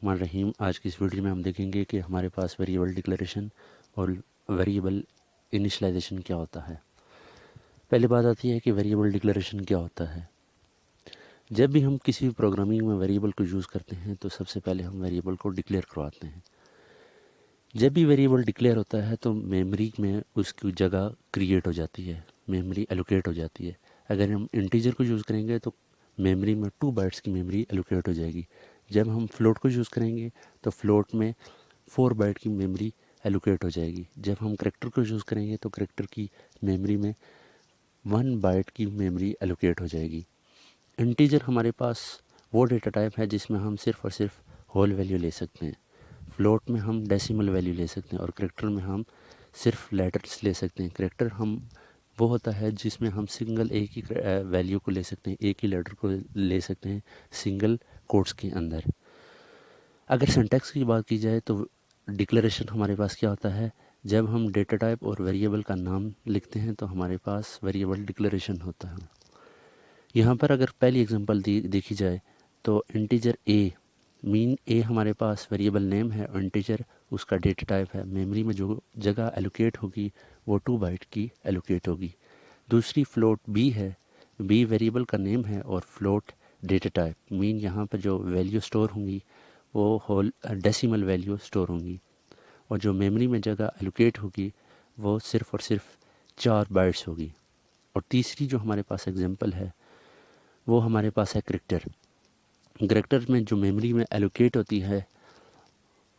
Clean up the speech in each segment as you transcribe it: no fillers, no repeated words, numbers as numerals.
बिस्मिल्लाहिर्रहमानिर्रहीम। आज की इस वीडियो में हम देखेंगे कि हमारे पास वेरिएबल डिक्लेरेशन और वेरिएबल इनिशियलाइजेशन क्या होता है। पहली बात आती है कि वेरिएबल डिक्लेरेशन क्या होता है। जब भी हम किसी भी प्रोग्रामिंग में वेरिएबल को यूज़ करते हैं तो सबसे पहले हम वेरिएबल को डिक्लेयर करवाते हैं। जब भी वेरिएबल डिक्लेयर होता है तो मेमोरी में उसकी जगह क्रिएट हो जाती है, मेमोरी एलोकेट हो जाती है। अगर हम इंटीजर को यूज़ करेंगे तो मेमोरी में 2 बाइट्स की मेमोरी एलोकेट हो जाएगी। जब हम फ्लोट को यूज़ करेंगे तो फ्लोट में 4 बाइट की मेमोरी एलोकेट हो जाएगी। जब हम करैक्टर को यूज़ करेंगे तो करैक्टर की मेमोरी में 1 बाइट की मेमोरी एलोकेट हो जाएगी। इंटीजर हमारे पास वो डेटा टाइप है जिसमें हम सिर्फ़ और सिर्फ होल वैल्यू ले सकते हैं। फ्लोट में हम डेसिमल वैल्यू ले सकते हैं और करैक्टर में हम सिर्फ लेटर्स ले सकते हैं। करैक्टर हम वो होता है जिसमें हम सिंगल एक ही वैल्यू को ले सकते हैं, एक ही लेटर को ले सकते हैं सिंगल कोट्स के अंदर। अगर सिंटैक्स की बात की जाए तो डिक्लेरेशन हमारे पास क्या होता है, जब हम डेटा टाइप और वेरिएबल का नाम लिखते हैं तो हमारे पास वेरिएबल डिक्लेरेशन होता है। यहाँ पर अगर पहली एग्जांपल देखी जाए तो इंटीजर ए, मीन ए हमारे पास वेरिएबल नेम है और इंटीजर उसका डेटा टाइप है। मेमोरी में जो जगह एलोकेट होगी वो 2 बाइट की एलोकेट होगी। दूसरी फ्लोट बी है, बी वेरिएबल का नेम है और फ्लोट डेटा टाइप, मीन यहाँ पर जो वैल्यू स्टोर होंगी वो होल डेसिमल वैल्यू स्टोर होंगी और जो मेमोरी में जगह एलोकेट होगी वो सिर्फ़ और सिर्फ 4 बाइट्स होगी। और तीसरी जो हमारे पास एग्जांपल है वो हमारे पास है करैक्टर। करैक्टर में जो मेमोरी में एलोकेट होती है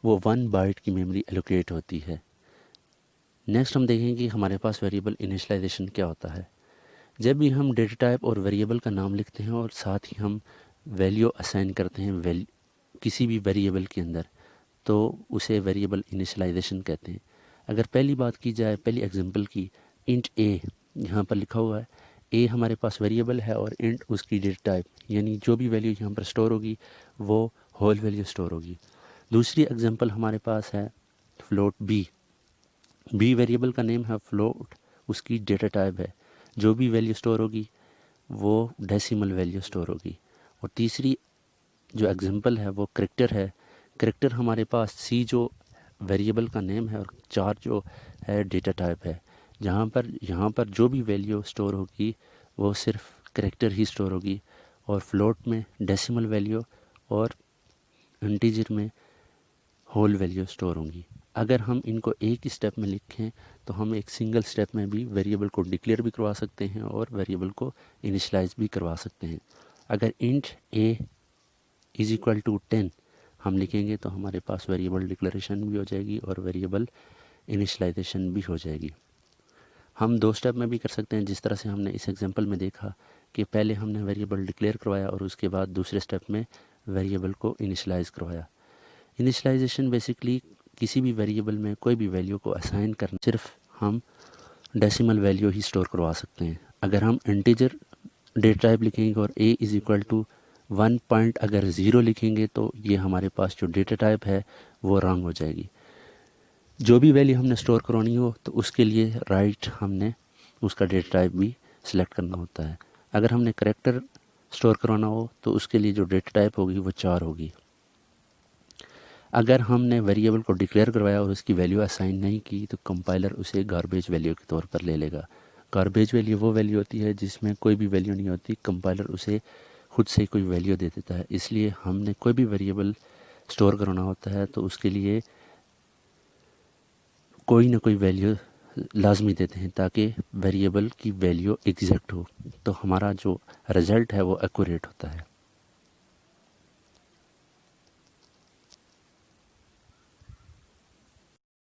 वो 1 बाइट की मेमोरी एलोकेट होती है। नेक्स्ट हम देखेंगे कि हमारे पास वेरिएबल इनिशियलाइजेशन क्या होता है। जब भी हम डेटा टाइप और वेरिएबल का नाम लिखते हैं और साथ ही हम वैल्यू असाइन करते हैं किसी भी वेरिएबल के अंदर तो उसे वेरिएबल इनिशियलाइजेशन कहते हैं। अगर पहली बात की जाए, पहली एग्जांपल की, इंट ए यहाँ पर लिखा हुआ है। ए हमारे पास वेरिएबल है और इंट उसकी डेटा टाइप, यानी जो भी वैल्यू यहाँ पर स्टोर होगी वो होल वैल्यू स्टोर होगी। दूसरी एग्जांपल हमारे पास है फ्लोट बी। बी वेरिएबल का नेम है, फ्लोट उसकी डेटा टाइप है। जो भी वैल्यू स्टोर होगी वो डेसिमल वैल्यू स्टोर होगी। और तीसरी जो एग्जांपल है वो करैक्टर है। करैक्टर हमारे पास सी जो वेरिएबल का नेम है और 4 जो है डेटा टाइप है। यहाँ पर जो भी वैल्यू स्टोर होगी वो सिर्फ करैक्टर ही स्टोर होगी और फ्लोट में डेसिमल वैल्यू और इंटीजर में होल वैल्यू स्टोर होंगी। अगर हम इनको एक ही स्टेप में लिखें तो हम एक सिंगल स्टेप में भी वेरिएबल को डिक्लेयर भी करवा सकते हैं और वेरिएबल को इनिशियलाइज भी करवा सकते हैं। अगर int a is equal to 10 हम लिखेंगे तो हमारे पास वेरिएबल डिक्लेरेशन भी हो जाएगी और वेरिएबल इनिशियलाइजेशन भी हो जाएगी। हम 2 स्टेप में भी कर सकते हैं, जिस तरह से हमने इस एग्जांपल में देखा कि पहले हमने वेरिएबल डिक्लेयर करवाया और उसके बाद दूसरे स्टेप में वेरिएबल को इनिशियलाइज करवाया। इनिशियलाइजेशन बेसिकली किसी भी वेरिएबल में कोई भी वैल्यू को असाइन करना, सिर्फ हम डेसिमल वैल्यू ही स्टोर करवा सकते हैं। अगर हम इंटीजर डेटा टाइप लिखेंगे और a is equal to 1 point अगर 0 लिखेंगे तो ये हमारे पास जो डेटा टाइप है वो रॉन्ग हो जाएगी। जो भी वैल्यू हमने स्टोर करवानी हो तो उसके लिए राइट हमने उसका डेटा टाइप भी सिलेक्ट करना होता है। अगर हमने करैक्टर स्टोर करवाना हो तो उसके लिए जो डेटा टाइप होगी वो 4 होगी। अगर हमने वेरिएबल को डिक्लेयर करवाया और उसकी वैल्यू असाइन नहीं की तो कंपाइलर उसे गार्बेज वैल्यू के तौर पर ले लेगा। गार्बेज वैल्यू वो वैल्यू होती है जिसमें कोई भी वैल्यू नहीं होती, कंपाइलर उसे खुद से कोई वैल्यू दे देता है। इसलिए हमने कोई भी वेरिएबल स्टोर करना होता है तो उसके लिए कोई ना कोई वैल्यू लाजमी देते हैं ताकि वेरिएबल की वैल्यू एग्जैक्ट हो, तो हमारा जो रिज़ल्ट है वो एक्यूरेट होता है।